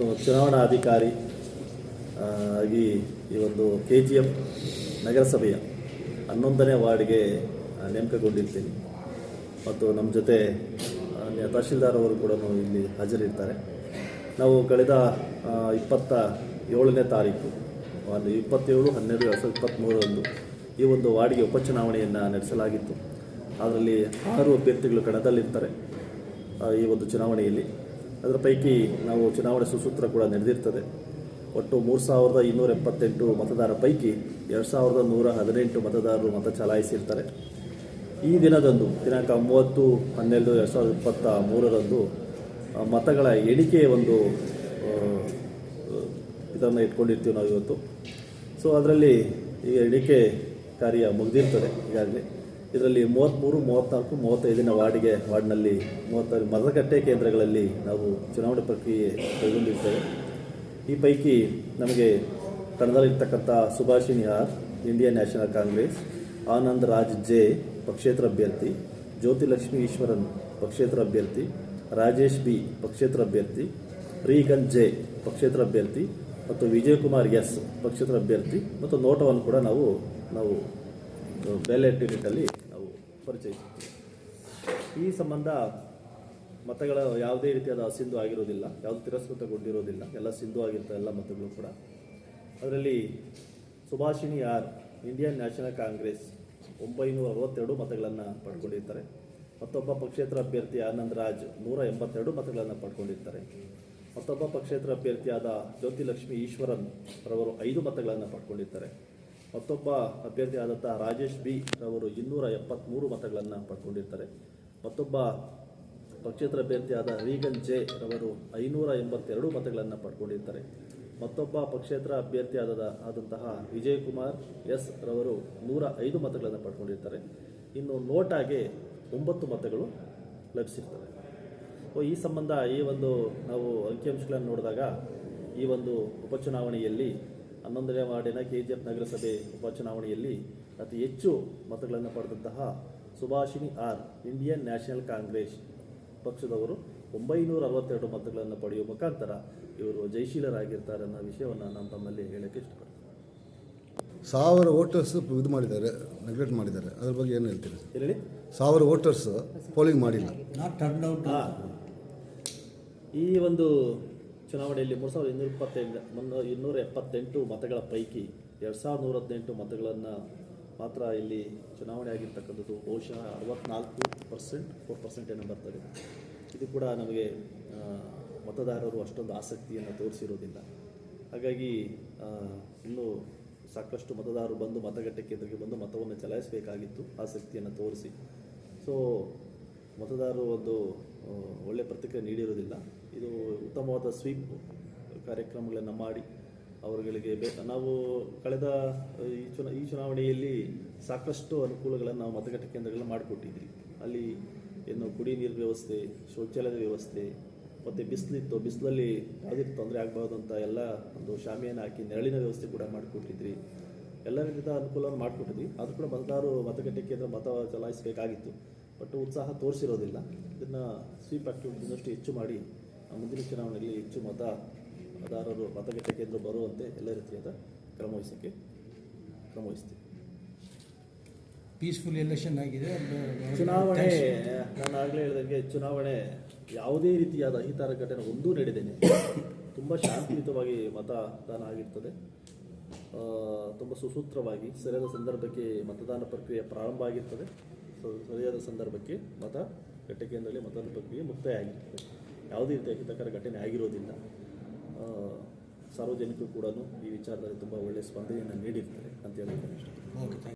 ನಾನು ಚುನಾವಣಾ ಅಧಿಕಾರಿ ಆಗಿ ಈ ಒಂದು KGF ನಗರಸಭೆಯ 11ನೇ ವಾರ್ಡ್ಗೆ ನೇಮಕಗೊಂಡಿರ್ತೀನಿ ಮತ್ತು ನಮ್ಮ ಜೊತೆ ತಹಶೀಲ್ದಾರ್ ಅವರು ಕೂಡ ಇಲ್ಲಿ ಹಾಜರಿರ್ತಾರೆ. ನಾವು ಕಳೆದ 27ನೇ ತಾರೀಕು 27/12/2023 ಈ ಒಂದು ವಾರ್ಡ್ಗೆ ಉಪಚುನಾವಣೆಯನ್ನು ನಡೆಸಲಾಗಿತ್ತು. ಅದರಲ್ಲಿ 6 ಅಭ್ಯರ್ಥಿಗಳು ಕಣದಲ್ಲಿರ್ತಾರೆ ಈ ಒಂದು ಚುನಾವಣೆಯಲ್ಲಿ. ಅದರ ಪೈಕಿ ನಾವು ಚುನಾವಣೆ ಸುಸೂತ್ರ ಕೂಡ ನಡೆದಿರ್ತದೆ. ಒಟ್ಟು 3278 ಮತದಾರರ ಪೈಕಿ 2118 ಮತದಾರರು ಮತ ಚಲಾಯಿಸಿರ್ತಾರೆ. ಈ ದಿನದಂದು ದಿನಾಂಕ 30/12/2023 ಮತಗಳ ಎಣಿಕೆ ಒಂದು ಇದನ್ನು ಇಟ್ಕೊಂಡಿರ್ತೀವಿ ನಾವು ಇವತ್ತು. ಸೊ ಅದರಲ್ಲಿ ಈಗ ಎಣಿಕೆ ಕಾರ್ಯ ಮುಗಿದಿರ್ತದೆ ಈಗಾಗಲೇ. ಇದರಲ್ಲಿ 33, 34, 35ನೇ ವಾರ್ಡ್ನಲ್ಲಿ 36 ಮತಗಟ್ಟೆ ಕೇಂದ್ರಗಳಲ್ಲಿ ನಾವು ಚುನಾವಣೆ ಪ್ರಕ್ರಿಯೆ ಕೈಗೊಂಡಿರ್ತೇವೆ. ಈ ಪೈಕಿ ನಮಗೆ ಕಣದಲ್ಲಿರ್ತಕ್ಕಂಥ Subhashini R, Indian National Congress, Anand Raj J ಪಕ್ಷೇತರ ಅಭ್ಯರ್ಥಿ, ಜ್ಯೋತಿಲಕ್ಷ್ಮಿ ಈಶ್ವರನ್ ಪಕ್ಷೇತರ ಅಭ್ಯರ್ಥಿ, ರಾಜೇಶ್ ಬಿ ಪಕ್ಷೇತರ ಅಭ್ಯರ್ಥಿ, ರೀಗನ್ ಜೆ ಪಕ್ಷೇತರ ಅಭ್ಯರ್ಥಿ ಮತ್ತು ವಿಜಯಕುಮಾರ್ ಎಸ್ ಪಕ್ಷೇತರ ಅಭ್ಯರ್ಥಿ ಮತ್ತು ನೋಟವನ್ನು ಕೂಡ ನಾವು ಬ್ಯಾಲೆಟ್ ಯೂನಿಟಲ್ಲಿ ನಾವು ಪರಿಚಯಿಸುತ್ತೀವಿ. ಈ ಸಂಬಂಧ ಮತಗಳ ಯಾವುದೇ ರೀತಿಯಾದ ಅಸಿಂಧು ಆಗಿರೋದಿಲ್ಲ, ಯಾವುದು ತಿರಸ್ಕೃತಗೊಂಡಿರೋದಿಲ್ಲ, ಎಲ್ಲ ಸಿಂಧು ಆಗಿರ್ತವೆ ಎಲ್ಲ ಮತಗಳು ಕೂಡ. ಅದರಲ್ಲಿ Subhashini R, Indian National Congress 962 ಮತಗಳನ್ನು ಪಡ್ಕೊಂಡಿರ್ತಾರೆ. ಮತ್ತೊಬ್ಬ ಪಕ್ಷೇತರ ಅಭ್ಯರ್ಥಿ ಆನಂದ್ ರಾಜ್ 182 ಮತಗಳನ್ನು ಪಡ್ಕೊಂಡಿರ್ತಾರೆ. ಮತ್ತೊಬ್ಬ ಪಕ್ಷೇತರ ಅಭ್ಯರ್ಥಿಯಾದ ಜ್ಯೋತಿಲಕ್ಷ್ಮಿ ಈಶ್ವರನ್ ರವರು 5 ಮತಗಳನ್ನು ಪಡ್ಕೊಂಡಿರ್ತಾರೆ. ಮತ್ತೊಬ್ಬ ಅಭ್ಯರ್ಥಿಯಾದಂಥ ರಾಜೇಶ್ ಬಿ ರವರು 273 ಮತಗಳನ್ನು ಪಡ್ಕೊಂಡಿರ್ತಾರೆ. ಮತ್ತೊಬ್ಬ ಪಕ್ಷೇತರ ಅಭ್ಯರ್ಥಿಯಾದ ರೀಗನ್ ಜೆ ರವರು 582 ಮತಗಳನ್ನು ಪಡ್ಕೊಂಡಿರ್ತಾರೆ. ಮತ್ತೊಬ್ಬ ಪಕ್ಷೇತರ ಅಭ್ಯರ್ಥಿಯಾದಂತಹ ವಿಜಯಕುಮಾರ್ ಎಸ್ ರವರು 105 ಮತಗಳನ್ನು ಪಡ್ಕೊಂಡಿರ್ತಾರೆ. ಇನ್ನು ನೋಟಾಗೆ 9 ಮತಗಳು ಲಭಿಸಿರ್ತವೆ. ಈ ಸಂಬಂಧ ಈ ಒಂದು ನಾವು ಅಂಕಿಅಂಶಗಳನ್ನು ನೋಡಿದಾಗ ಈ ಒಂದು ಉಪಚುನಾವಣೆಯಲ್ಲಿ 11ನೇ ವಾರ್ಡಿನ KGF ನಗರಸಭೆ ಉಪಚುನಾವಣೆಯಲ್ಲಿ ಅತಿ ಹೆಚ್ಚು ಮತಗಳನ್ನು ಪಡೆದಂತಹ Subhashini R, Indian National Congress ಪಕ್ಷದವರು 962 ಮತಗಳನ್ನು ಪಡೆಯುವ ಮುಖಾಂತರ ಇವರು ಜಯಶೀಲರಾಗಿರ್ತಾರೆ ಅನ್ನೋ ವಿಷಯವನ್ನು ನಾನು ತಮ್ಮಲ್ಲಿ ಹೇಳೋಕ್ಕೆ ಇಷ್ಟಪಡ್ತೀನಿ. 1000 ವೋಟರ್ಸ್ ಇದು ಮಾಡಿದ್ದಾರೆ, ನೆಗ್ಲೆಕ್ಟ್ ಮಾಡಿದ್ದಾರೆ, ಅದ್ರ ಬಗ್ಗೆ ಏನು ಹೇಳ್ತೀರಿ? ಹೇಳಿ. 1000 ವೋಟರ್ಸ್ ಪೋಲಿಂಗ್ ಮಾಡಿಲ್ಲ. ಈ ಒಂದು ಚುನಾವಣೆಯಲ್ಲಿ 3278 ಮತಗಳ ಪೈಕಿ 2118 ಮತಗಳನ್ನು ಮಾತ್ರ ಇಲ್ಲಿ ಚುನಾವಣೆ ಆಗಿರ್ತಕ್ಕಂಥದ್ದು. ಬಹುಶಃ 64%, 4% ಏನೋ ಬರ್ತದೆ. ಇದು ಕೂಡ ನಮಗೆ ಮತದಾರರು ಅಷ್ಟೊಂದು ಆಸಕ್ತಿಯನ್ನು ತೋರಿಸಿರೋದಿಲ್ಲ. ಹಾಗಾಗಿ ಇನ್ನೂ ಸಾಕಷ್ಟು ಮತದಾರರು ಬಂದು ಮತಗಟ್ಟೆ ಕೇಂದ್ರಕ್ಕೆ ಬಂದು ಮತವನ್ನು ಚಲಾಯಿಸಬೇಕಾಗಿತ್ತು, ಆಸಕ್ತಿಯನ್ನು ತೋರಿಸಿ. ಸೊ ಮತದಾರರು ಒಂದು ಒಳ್ಳೆಯ ಪ್ರತಿಕ್ರಿಯೆ ನೀಡಿರೋದಿಲ್ಲ. ಇದು ಉತ್ತಮವಾದ ಸ್ವೀಪ್ ಕಾರ್ಯಕ್ರಮಗಳನ್ನು ಮಾಡಿ ಅವರುಗಳಿಗೆ ನಾವು ಕಳೆದ ಈ ಚುನಾವಣೆಯಲ್ಲಿ ಸಾಕಷ್ಟು ಅನುಕೂಲಗಳನ್ನು ನಾವು ಮತಗಟ್ಟೆ ಕೇಂದ್ರಗಳನ್ನು ಮಾಡಿಕೊಟ್ಟಿದ್ವಿ. ಅಲ್ಲಿ ಏನು ಕುಡಿ ನೀರಿನ ವ್ಯವಸ್ಥೆ, ಶೌಚಾಲಯದ ವ್ಯವಸ್ಥೆ ಮತ್ತು ಬಿಸಿಲಿತ್ತು, ಬಿಸಿಲಲ್ಲಿ ಯಾವುದೇ ತೊಂದರೆ ಆಗಬಾರ್ದು ಅಂತ ಎಲ್ಲ ಒಂದು ಶಾಮಿಯನ್ನು ಹಾಕಿ ನೆರಳಿನ ವ್ಯವಸ್ಥೆ ಕೂಡ ಮಾಡಿಕೊಟ್ಟಿದ್ರಿ. ಎಲ್ಲ ರೀತಿಯ ಅನುಕೂಲವನ್ನು ಮಾಡಿಕೊಟ್ಟಿದ್ವಿ. ಅದು ಕೂಡ ಮತದಾರರು ಮತಗಟ್ಟೆ ಕೇಂದ್ರ ಮತ ಚಲಾಯಿಸಬೇಕಾಗಿತ್ತು, ಬಟ್ ಉತ್ಸಾಹ ತೋರಿಸಿರೋದಿಲ್ಲ. ಇದನ್ನು ಸ್ವೀಪ್ ಆಕ್ಟಿವಿಟಿ ಇನ್ನಷ್ಟು ಹೆಚ್ಚು ಮಾಡಿ ಮುಂದಿನ ಚುನಾವಣೆಯಲ್ಲಿ ಹೆಚ್ಚು ಮತದಾರರು ಮತಗಟ್ಟೆ ಕೇಂದ್ರ ಬರುವಂತೆ ಎಲ್ಲ ರೀತಿಯಾದ ಕ್ರಮ ವಹಿಸ್ತೀವಿ. ಪೀಸ್ಫುಲ್ ಎಲೆಕ್ಷನ್ ಆಗಿದೆ. ಚುನಾವಣೆ ನಾನು ಆಗಲೇ ಹೇಳಿದಂಗೆ ಚುನಾವಣೆ ಯಾವುದೇ ರೀತಿಯಾದ ಅಹಿತಕರ ಘಟನೆ ಒಂದೂ ನಡೆದೇನೆ ತುಂಬ ಶಾಂತಿಯುತವಾಗಿ ಮತದಾನ ಆಗಿರ್ತದೆ. ತುಂಬ ಸುಸೂತ್ರವಾಗಿ ಸರಿಯಾದ ಸಂದರ್ಭಕ್ಕೆ ಮತದಾನ ಪ್ರಕ್ರಿಯೆ ಪ್ರಾರಂಭ ಆಗಿರ್ತದೆ. ಸರಿಯಾದ ಸಂದರ್ಭಕ್ಕೆ ಮತಗಟ್ಟೆ ಕೇಂದ್ರದಲ್ಲಿ ಮತದಾನ ಪ್ರಕ್ರಿಯೆ ಮುಕ್ತಾಯ ಆಗಿರ್ತದೆ. ಯಾವುದೇ ರೀತಿಯ ಅಹಿತಕರ ಘಟನೆ ಆಗಿರೋದಿಲ್ಲ. ಸಾರ್ವಜನಿಕರು ಕೂಡ ಈ ವಿಚಾರದಲ್ಲಿ ತುಂಬ ಒಳ್ಳೆಯ ಸ್ಪಂದನೆಯನ್ನು ನೀಡಿರ್ತಾರೆ ಅಂತ ಹೇಳೋಕ್ಕೆ ಇಷ್ಟಪಡ್ತೀನಿ.